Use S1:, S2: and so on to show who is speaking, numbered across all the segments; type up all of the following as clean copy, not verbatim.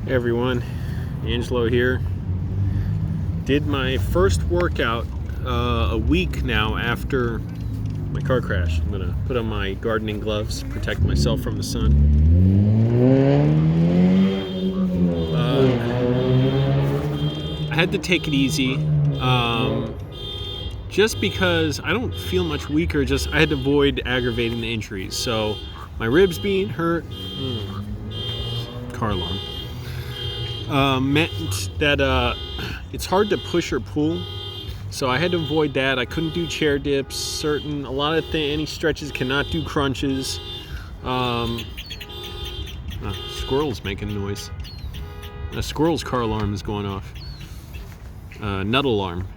S1: Hey everyone, Angelo here. Did my first workout a week now after my car crash. I'm gonna put on my gardening gloves, protect myself from the sun. I had to take it easy, just because I don't feel much weaker. Just I had to avoid aggravating the injuries. So my ribs being hurt, car alarm, meant that it's hard to push or pull. So I had to avoid that. I couldn't do chair dips. Any stretches, cannot do crunches. Squirrel's making a noise. A squirrel's car alarm is going off. Nut alarm.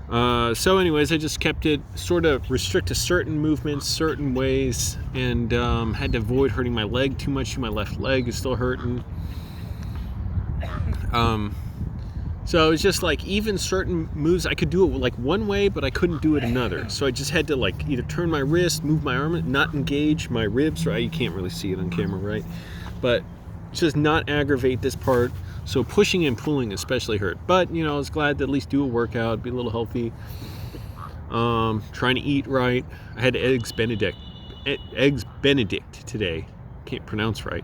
S1: So anyways, I just kept it sort of restrict to certain movements, certain ways, and had to avoid hurting my leg too much. My left leg is still hurting. So it's just like even certain moves I could do it like one way, but I couldn't do it another. So I just had to like either turn my wrist, move my arm, not engage my ribs, right? You can't really see it on camera, right? But just not aggravate this part. So pushing and pulling especially hurt. But I was glad to at least do a workout, be a little healthy. Trying to eat right. I had eggs Benedict today. Can't pronounce right.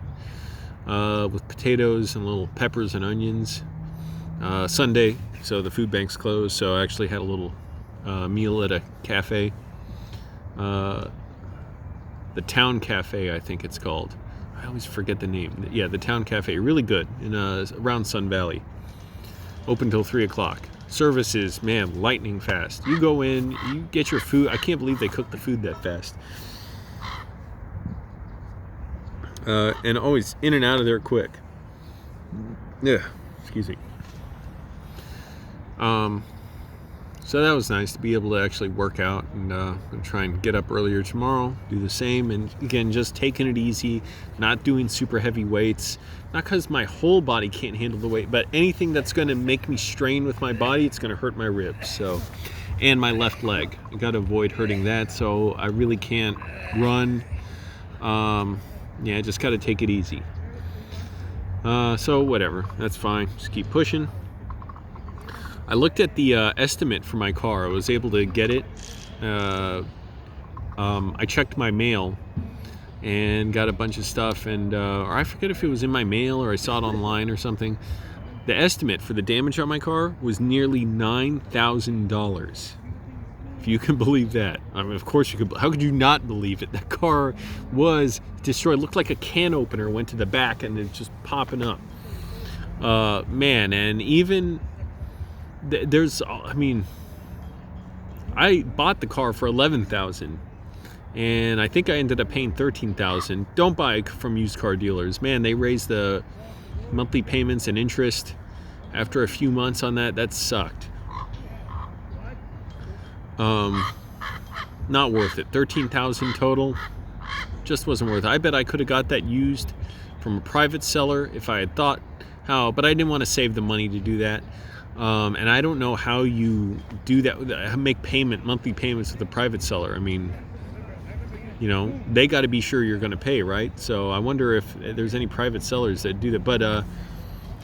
S1: With potatoes and little peppers and onions. Sunday, so the food bank's closed, so I actually had a little meal at a cafe. The Town Cafe, I think it's called. I always forget the name. Yeah, the Town Cafe, really good in around Sun Valley. Open till 3 o'clock. Service is, man, lightning fast. You go in, you get your food. I can't believe they cook the food that fast. And always in and out of there quick. Yeah, excuse me. So that was nice to be able to actually work out, and I'm gonna try and get up earlier tomorrow, do the same, and again, just taking it easy, not doing super heavy weights, not because my whole body can't handle the weight, but anything that's going to make me strain with my body, it's going to hurt my ribs, so, and my left leg. I got to avoid hurting that, so I really can't run. Yeah, I just got to take it easy. So whatever, that's fine, just keep pushing. I looked at the estimate for my car. I was able to get it. I checked my mail and got a bunch of stuff, and or I forget if it was in my mail or I saw it online or something. The estimate for the damage on my car was nearly $9,000. If you can believe that. I mean, of course you could. How could you not believe it? That car was destroyed. It looked like a can opener went to the back and it's just popping up. Man, and even I bought the car for $11,000, and I think I ended up paying $13,000. Don't buy from used car dealers, man. They raised the monthly payments and interest after a few months on that. That sucked. Not worth it. $13,000 total, just wasn't worth it. I bet I could have got that used from a private seller if I had thought how, but I didn't want to save the money to do that. And I don't know how you do that, make monthly payments with a private seller. I mean, they got to be sure you're going to pay, right? So I wonder if there's any private sellers that do that. But a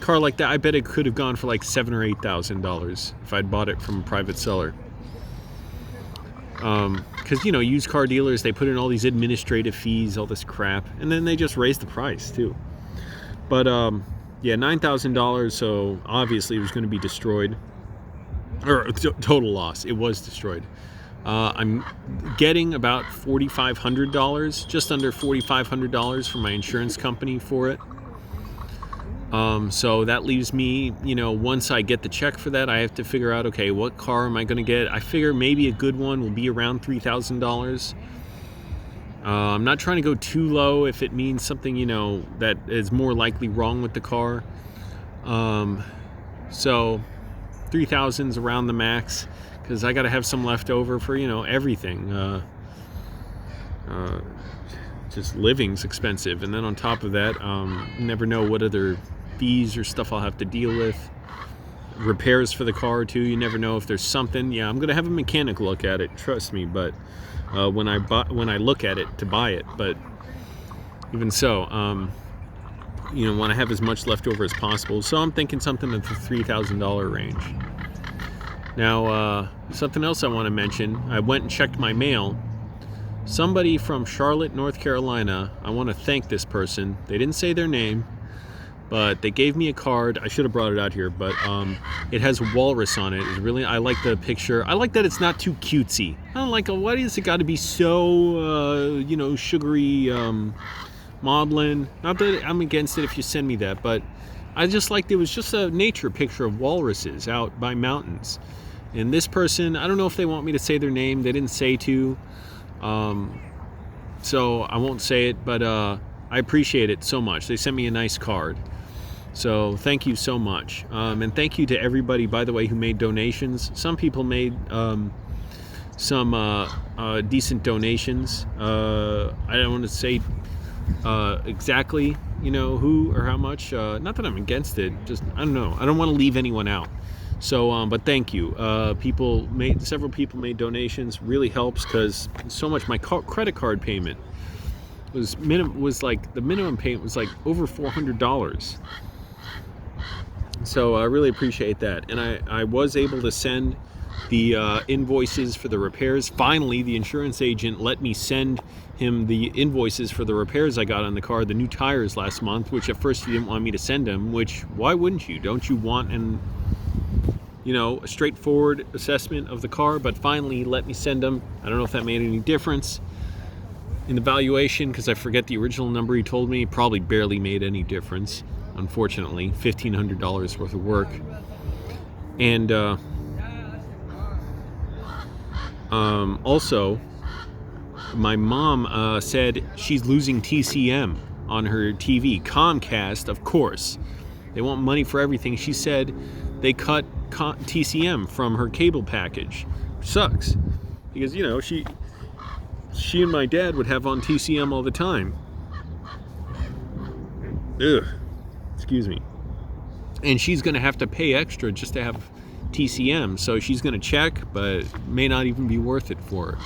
S1: car like that, I bet it could have gone for like $7,000 or $8,000 if I'd bought it from a private seller. Because used car dealers, they put in all these administrative fees, all this crap, and then they just raise the price too. But yeah, $9,000, so obviously it was going to be destroyed. Or total loss. It was destroyed. I'm getting about $4,500, just under $4,500 from my insurance company for it. So that leaves me, once I get the check for that, I have to figure out, okay, what car am I going to get? I figure maybe a good one will be around $3,000. I'm not trying to go too low if it means something, that is more likely wrong with the car. So 3,000 is around the max, because I got to have some left over for, everything. Just living's expensive. And then on top of that, you never know what other fees or stuff I'll have to deal with. Repairs for the car too. You never know if there's something. Yeah, I'm going to have a mechanic look at it. Trust me. But when I look at it to buy it, but even so, want to have as much left over as possible. So I'm thinking something at the $3,000 range. Now, something else I want to mention. I went and checked my mail. Somebody from Charlotte, North Carolina. I want to thank this person. They didn't say their name, but they gave me a card. I should have brought it out here, but it has a walrus on it. I like the picture. I like that it's not too cutesy. I don't like, why does it got to be so, sugary maudlin? Not that I'm against it if you send me that, but I just liked it was just a nature picture of walruses out by mountains. And this person, I don't know if they want me to say their name. They didn't say to. So I won't say it, but I appreciate it so much. They sent me a nice card. So thank you so much. And thank you to everybody, by the way, who made donations. Some people made some decent donations. I don't want to say exactly, who or how much. Not that I'm against it. Just, I don't know. I don't want to leave anyone out. So, but thank you. Several people made donations. Really helps because so much. My credit card payment was like the minimum payment was like over $400. So I really appreciate that. And I was able to send the invoices for the repairs. Finally, the insurance agent let me send him the invoices for the repairs I got on the car, the new tires last month, which at first he didn't want me to send him. Which, why wouldn't you? Don't you want a straightforward assessment of the car? But finally, he let me send them. I don't know if that made any difference in the valuation, because I forget the original number he told me. It probably barely made any difference, unfortunately. $1,500 worth of work. And also, my mom said she's losing TCM on her TV. Comcast, of course. They want money for everything. She said they cut TCM from her cable package. Sucks. Because, she and my dad would have on TCM all the time. Ugh. Excuse me. And she's going to have to pay extra just to have TCM. So she's going to check, but it may not even be worth it for her.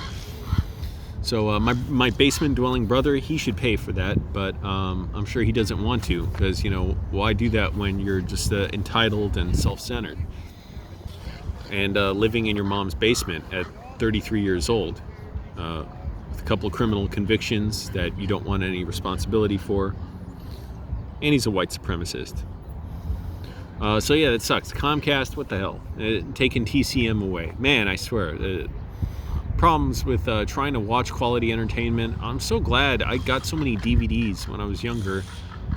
S1: So my basement dwelling brother, he should pay for that, but I'm sure he doesn't want to, because, why do that when you're just entitled and self-centered? And living in your mom's basement at 33 years old, with a couple of criminal convictions that you don't want any responsibility for, and he's a white supremacist. So yeah, that sucks. Comcast, what the hell? Taking TCM away. Man, I swear. Problems with trying to watch quality entertainment. I'm so glad I got so many DVDs when I was younger.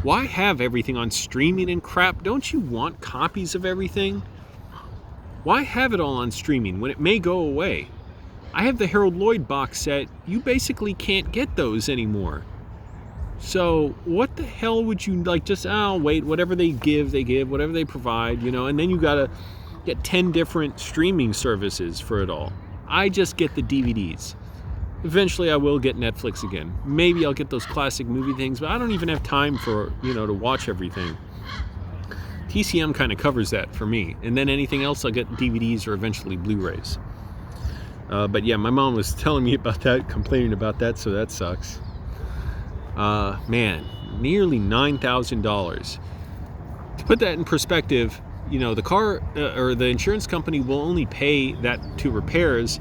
S1: Why have everything on streaming and crap? Don't you want copies of everything? Why have it all on streaming when it may go away? I have the Harold Lloyd box set. You basically can't get those anymore. So what the hell would you like? Just, wait, whatever they give, whatever they provide, and then you gotta get 10 different streaming services for it all. I just get the DVDs. Eventually I will get Netflix again. Maybe I'll get those classic movie things, but I don't even have time for, to watch everything. TCM kind of covers that for me. And then anything else I'll get DVDs or eventually Blu-rays. But yeah, my mom was telling me about that, complaining about that, so that sucks. Man, nearly $9,000. To put that in perspective, the car or the insurance company will only pay that to repairs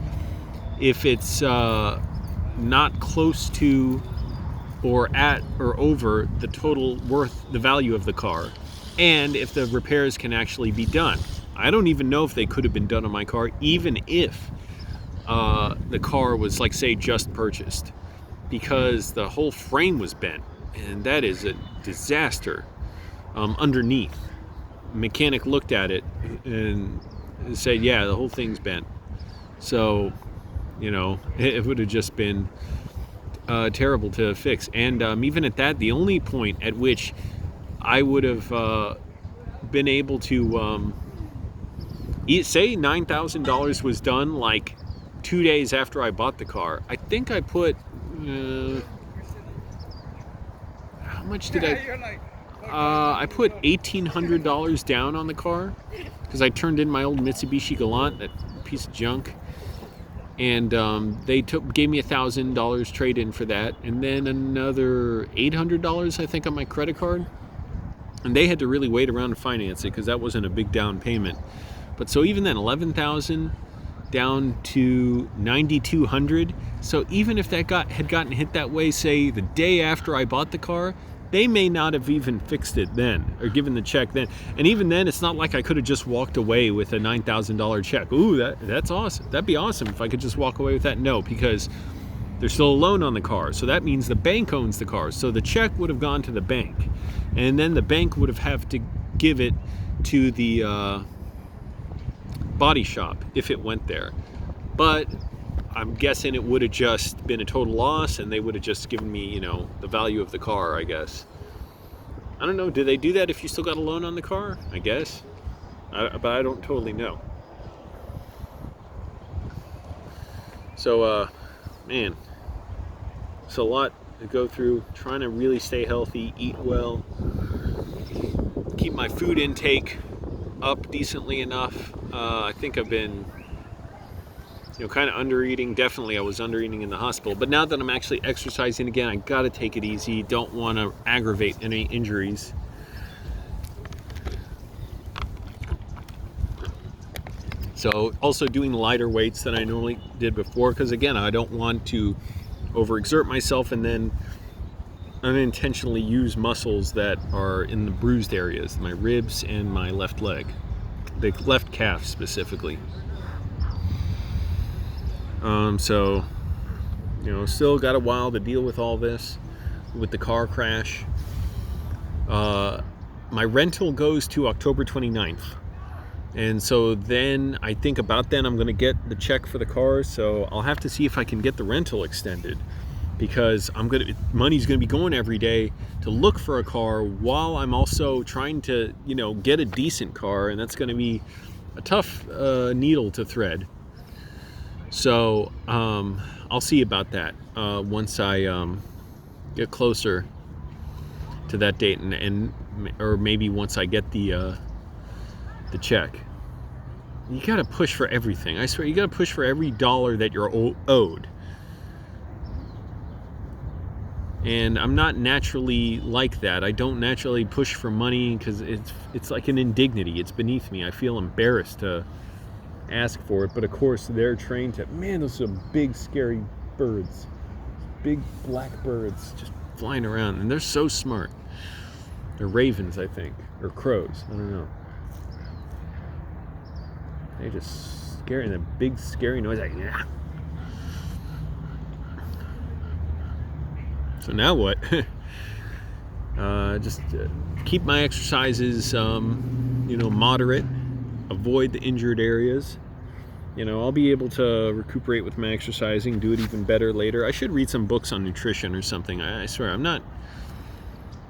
S1: if it's not close to or at or over the total worth, the value of the car, and if the repairs can actually be done. I don't even know if they could have been done on my car, even if the car was, like, say, just purchased, because the whole frame was bent, and that is a disaster underneath. Mechanic looked at it and said, yeah, the whole thing's bent. So, it would have just been terrible to fix. And even at that, the only point at which I would have been able to say $9,000 was done like 2 days after I bought the car. I think I put how much did I put $1,800 down on the car, because I turned in my old Mitsubishi Galant, that piece of junk, and they gave me $1,000 trade-in for that, and then another $800 I think on my credit card. And they had to really wait around to finance it because that wasn't a big down payment. But so even then, 11,000 down to 9,200. So even if that had gotten hit that way, say the day after I bought the car, they may not have even fixed it then or given the check then. And even then, it's not like I could have just walked away with a $9,000 check. Ooh, that's awesome. That'd be awesome if I could just walk away with that. No, because there's still a loan on the car. So that means the bank owns the car. So the check would have gone to the bank. And then the bank would have to give it to the body shop if it went there. But I'm guessing it would have just been a total loss and they would have just given me, the value of the car, I guess. I don't know. Do they do that if you still got a loan on the car? I guess. But I don't totally know. So, man, it's a lot to go through. Trying to really stay healthy, eat well, keep my food intake up decently enough. I think I've been, kind of undereating. Definitely I was undereating in the hospital. But now that I'm actually exercising again, I got to take it easy. Don't want to aggravate any injuries. So also doing lighter weights than I normally did before. Because again, I don't want to overexert myself and then unintentionally use muscles that are in the bruised areas, my ribs and my left leg, the left calf specifically. So, still got a while to deal with all this, with the car crash. My rental goes to October 29th. And so then I think about then I'm going to get the check for the car. So I'll have to see if I can get the rental extended, because money's going to be going every day to look for a car while I'm also trying to, get a decent car. And that's going to be a tough needle to thread. So I'll see about that once I get closer to that date, or maybe once I get the check. You got to push for everything. I swear, you got to push for every dollar that you're owed. And I'm not naturally like that. I don't naturally push for money because it's like an indignity. It's beneath me. I feel embarrassed to ask for it. But of course, they're trained to, man, those are big, scary birds. Big black birds just flying around. And they're so smart. They're ravens, I think. Or crows. I don't know. They just scary, and a big, scary noise. Like, yeah. So now what? Just keep my exercises, moderate. Avoid the injured areas. I'll be able to recuperate with my exercising, do it even better later. I should read some books on nutrition or something. I swear,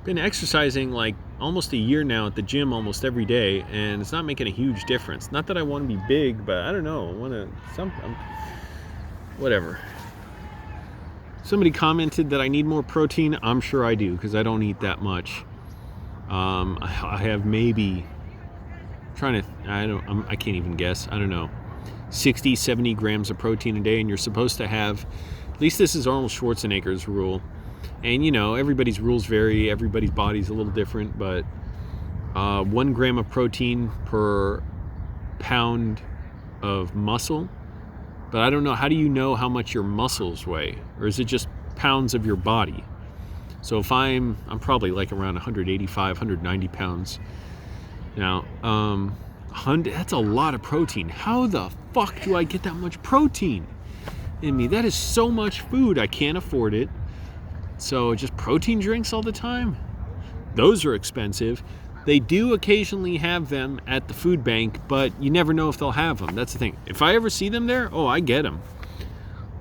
S1: been exercising like almost a year now at the gym almost every day, and it's not making a huge difference. Not that I want to be big, but I don't know. I want to whatever. Somebody commented that I need more protein. I'm sure I do, because I don't eat that much. I have maybe I can't even guess. I don't know. 60, 70 grams of protein a day, and you're supposed to have, at least this is Arnold Schwarzenegger's rule. And everybody's rules vary, everybody's body's a little different, but 1 gram of protein per pound of muscle. But I don't know, how do you know how much your muscles weigh? Or is it just pounds of your body? So if I'm probably like around 185, 190 pounds. Now, that's a lot of protein. How the fuck do I get that much protein in me? That is so much food. I can't afford it. So just protein drinks all the time? Those are expensive. They do occasionally have them at the food bank, but you never know if they'll have them. That's the thing. If I ever see them there, I get them.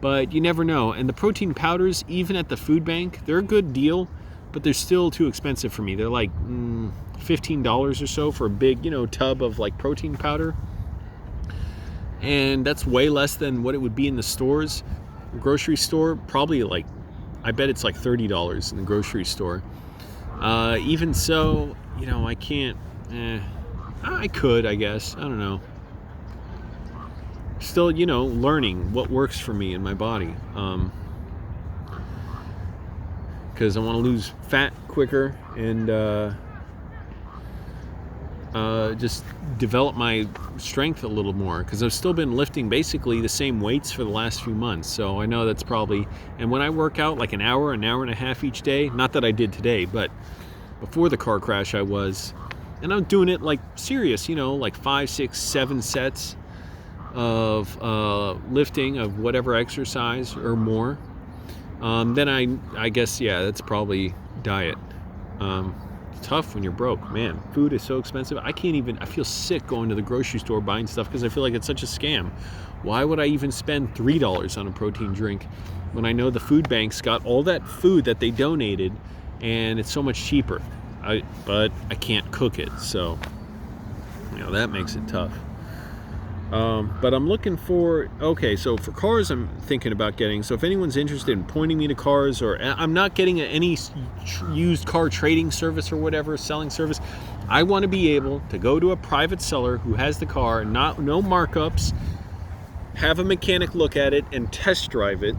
S1: But you never know. And the protein powders, even at the food bank, they're a good deal, but they're still too expensive for me. They're like $15 or so for a big, tub of like protein powder. And that's way less than what it would be in the stores. Grocery store, probably like, I bet it's like $30 in the grocery store. Even so, I can't, I could, I guess. I don't know. Still, learning what works for me in my body. Because I want to lose fat quicker and just develop my strength a little more, because I've still been lifting basically the same weights for the last few months. So I know that's probably, and when I work out like an hour and a half each day, not that I did today, but before the car crash I was, and I'm doing it like serious, like 5, 6, 7 sets of lifting of whatever exercise or more. Then I guess, yeah, that's probably diet. It's tough when you're broke, man. Food is so expensive. I feel sick going to the grocery store buying stuff because I feel like it's such a scam. Why would I even spend $3 on a protein drink when I know the food banks got all that food that they donated and it's so much cheaper? But I can't cook it, so that makes it tough. But I'm looking for, so for cars I'm thinking about getting, so if anyone's interested in pointing me to cars, or I'm not getting any used car trading service or whatever, selling service. I want to be able to go to a private seller who has the car, no markups, have a mechanic look at it and test drive it.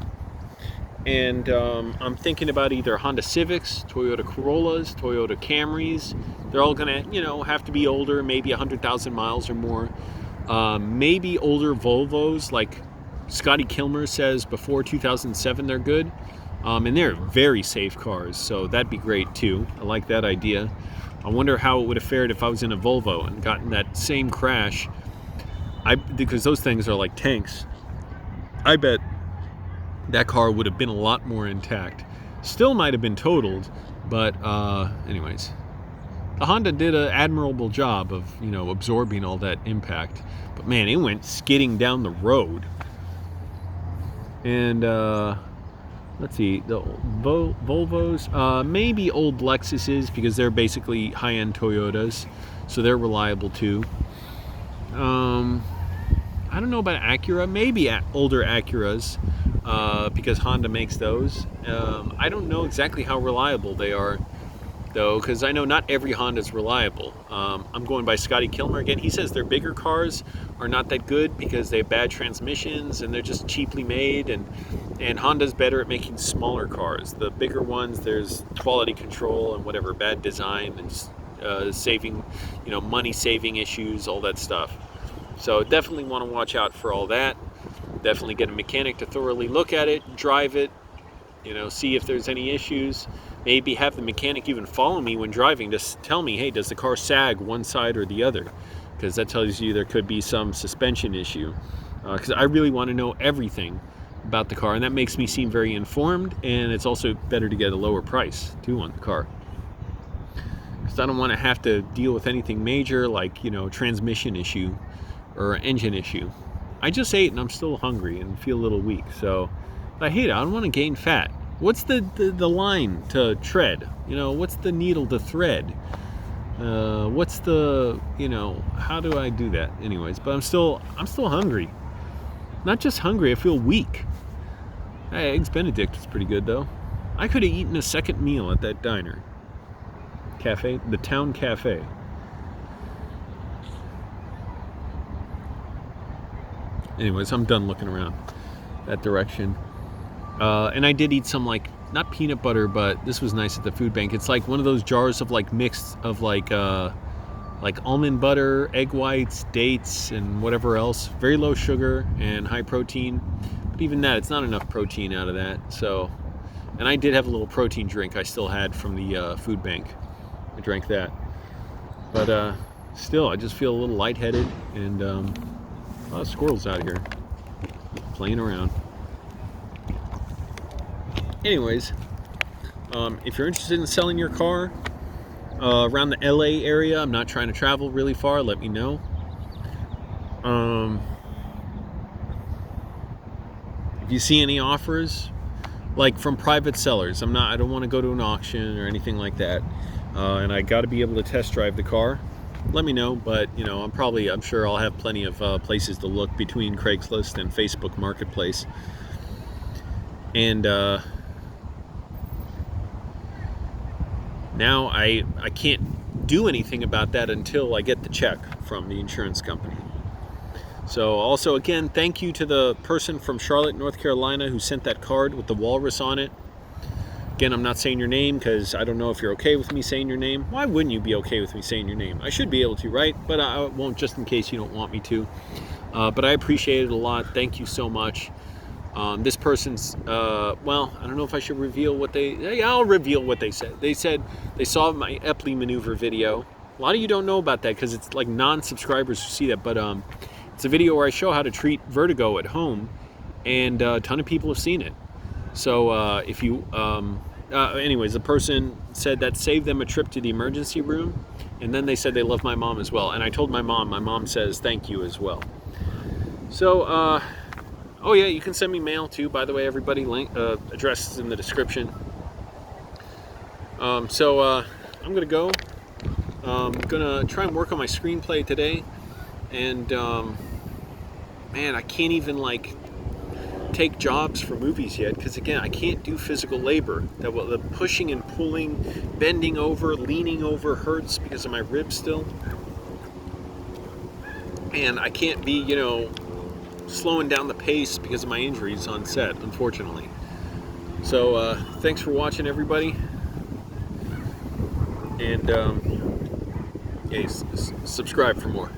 S1: And I'm thinking about either Honda Civics, Toyota Corollas, Toyota Camrys. They're all gonna, have to be older, maybe 100,000 miles or more. Maybe older Volvos, like Scotty Kilmer says before 2007 they're good, and they're very safe cars, so that'd be great too. I like that idea. I wonder how it would have fared if I was in a Volvo and gotten that same crash. Because those things are like tanks. I bet that car would have been a lot more intact. Still might have been totaled, but anyways. The Honda did an admirable job of, absorbing all that impact. But man, it went skidding down the road. And let's see, the Volvos, maybe old Lexuses, because they're basically high-end Toyotas, so they're reliable too. I don't know about Acura, maybe older Acuras, because Honda makes those. I don't know exactly how reliable they are, though, because I know not every Honda is reliable. I'm going by Scotty Kilmer again. He says their bigger cars are not that good because they have bad transmissions and they're just cheaply made, and Honda's better at making smaller cars. The bigger ones, there's quality control and whatever, bad design and just saving, money saving issues, all that stuff. So definitely want to watch out for all that. Definitely get a mechanic to thoroughly look at it, drive it, see if there's any issues. Maybe have the mechanic even follow me when driving, just tell me, hey, does the car sag one side or the other? Because that tells you there could be some suspension issue. Because I really want to know everything about the car, and that makes me seem very informed, and it's also better to get a lower price too on the car. Because I don't want to have to deal with anything major like, transmission issue or engine issue. I just ate and I'm still hungry and feel a little weak, so I hate it. I don't want to gain fat. What's the line to tread? What's the needle to thread? What's the, how do I do that? Anyways, but I'm still hungry. Not just hungry, I feel weak. Hey, Eggs Benedict is pretty good though. I could have eaten a second meal at that diner. Cafe, the Town Cafe. Anyways, I'm done looking around that direction. And I did eat some, not peanut butter, but this was nice at the food bank. It's like one of those jars of mixed of like almond butter, egg whites, dates, and whatever else. Very low sugar and high protein. But even that, it's not enough protein out of that. So, and I did have a little protein drink I still had from the food bank. I drank that. But still, I just feel a little lightheaded, and a lot of squirrels out here playing around. Anyways, if you're interested in selling your car around the LA area, I'm not trying to travel really far, let me know. If you see any offers, like from private sellers, I don't want to go to an auction or anything like that. And I got to be able to test drive the car. Let me know, but I'm sure I'll have plenty of places to look between Craigslist and Facebook Marketplace. And now I can't do anything about that until I get the check from the insurance company. So also, again, thank you to the person from Charlotte, North Carolina who sent that card with the walrus on it. Again, I'm not saying your name because I don't know if you're okay with me saying your name. Why wouldn't you be okay with me saying your name? I should be able to, right? But I won't, just in case you don't want me to. But I appreciate it a lot. Thank you so much. This person's, well, I don't know if I should reveal what I'll reveal what they said. They said they saw my Epley maneuver video. A lot of you don't know about that because it's like non-subscribers who see that, but it's a video where I show how to treat vertigo at home, and a ton of people have seen it. So if you, anyways, the person said that saved them a trip to the emergency room, and then they said they love my mom as well. And I told my mom says thank you as well. So, oh yeah, you can send me mail too, by the way, everybody. Link, address is in the description. I'm gonna go. I'm gonna try and work on my screenplay today, and man, I can't even like take jobs for movies yet because again, I can't do physical labor. The pushing and pulling, bending over, leaning over hurts because of my ribs still, and I can't be, you know, slowing down the pace because of my injuries on set, unfortunately. So thanks for watching, everybody, and yeah, subscribe for more.